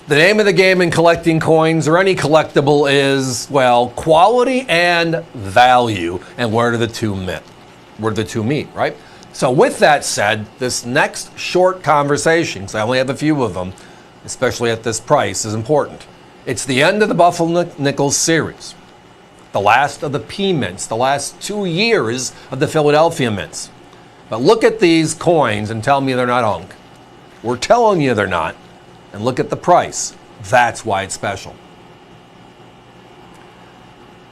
The name of the game in collecting coins or any collectible is, well, quality and value. And where do the two meet? Where do the two meet, right? So with that said, this next short conversation, because I only have a few of them, especially at this price, is important. It's the end of the Buffalo Nickels series. The last of the P mints, the last 2 years of the Philadelphia mints. But look at these coins and tell me they're not unk. We're telling you they're not. And look at the price. That's why it's special.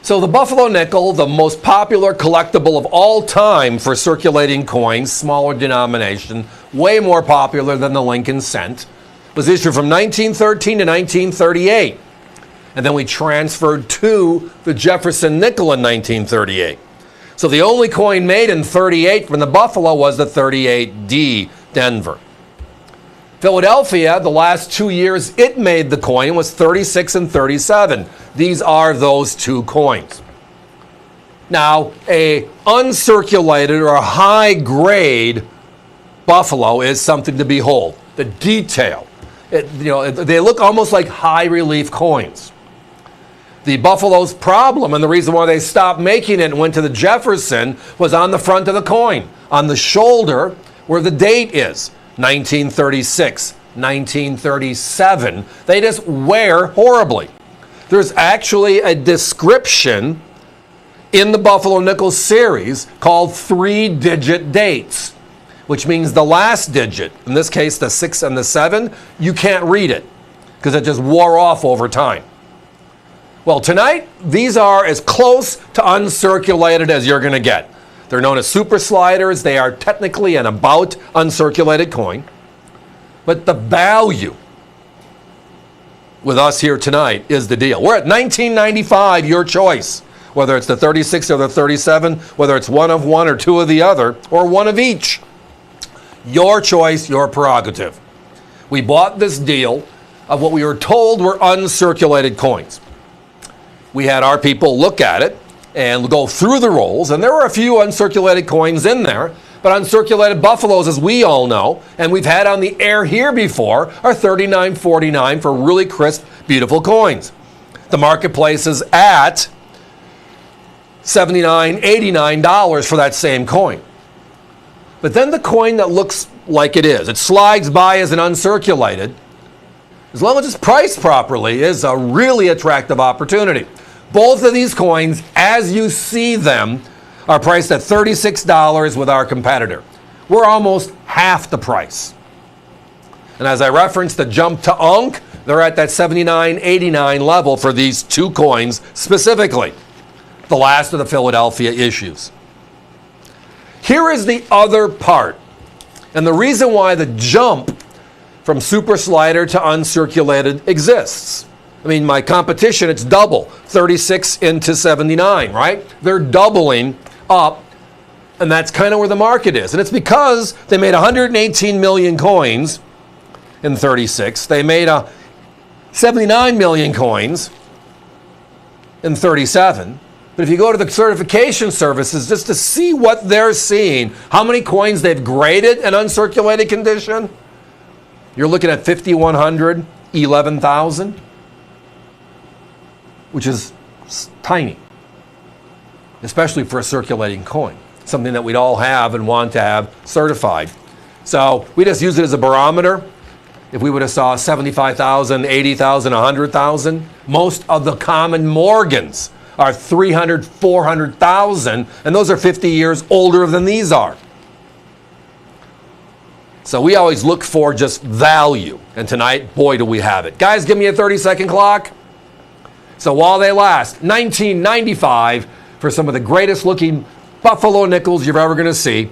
So the Buffalo nickel, the most popular collectible of all time for circulating coins, smaller denomination, way more popular than the Lincoln cent, was issued from 1913 to 1938. And then we transferred to the Jefferson nickel in 1938. So the only coin made in 38 from the Buffalo was the 38D Denver. Philadelphia, the last 2 years it made the coin was 36 and 37. These are those two coins. Now, a uncirculated or a high-grade Buffalo is something to behold. The detail. They look almost like high-relief coins. The Buffalo's problem, and the reason why they stopped making it and went to the Jefferson, was on the front of the coin, on the shoulder where the date is. 1936, 1937. They just wear horribly. There's actually a description in the Buffalo Nickel series called 3-digit dates, which means the last digit, in this case the 6 and the 7, you can't read it because it just wore off over time. Well, tonight, these are as close to uncirculated as you're going to get. They're known as super sliders. They are technically an about uncirculated coin. But the value with us here tonight is the deal. We're at $19.95, your choice. Whether it's the 36 or the 37, whether it's one of one or two of the other, or one of each. Your choice, your prerogative. We bought this deal of what we were told were uncirculated coins. We had our people look at it and go through the rolls, and there were a few uncirculated coins in there, but uncirculated Buffaloes, as we all know, and we've had on the air here before, are $39.49 for really crisp, beautiful coins. The marketplace is at $79, $89 for that same coin. But then the coin that looks like it is, it slides by as an uncirculated, as long as it's priced properly, is a really attractive opportunity. Both of these coins, as you see them, are priced at $36 with our competitor. We're almost half the price. And as I referenced the jump to unk, they're at that $79, $89 level for these two coins specifically. The last of the Philadelphia issues. Here is the other part. And the reason why the jump from super slider to uncirculated exists. I mean, my competition, it's double, 36 into 79, right? They're doubling up, and that's kind of where the market is. And it's because they made 118 million coins in 36. They made 79 million coins in 37. But if you go to the certification services just to see what they're seeing, how many coins they've graded in uncirculated condition, you're looking at 5,100, 11,000. Which is tiny, especially for a circulating coin, something that we'd all have and want to have certified. So we just use it as a barometer. If we would have saw 75,000, 80,000, 100,000, most of the common Morgans are 300, 400,000, and those are 50 years older than these are. So we always look for just value, and tonight, boy, do we have it. Guys, give me a 30-second clock. So while they last, $19.95 for some of the greatest looking Buffalo nickels you're ever going to see.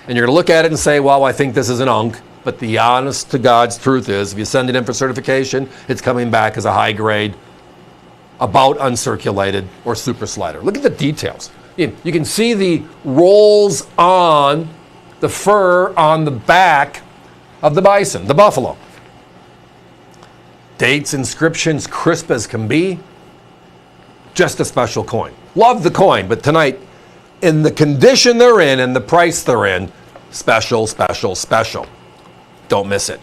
And you're going to look at it and say, well, I think this is an unk. But the honest to God's truth is, if you send it in for certification, it's coming back as a high grade, about uncirculated or super slider. Look at the details. You can see the rolls on the fur on the back of the bison, the Buffalo. Dates, inscriptions, crisp as can be. Just a special coin. Love the coin, but tonight, in the condition they're in and the price they're in, special, special, special. Don't miss it.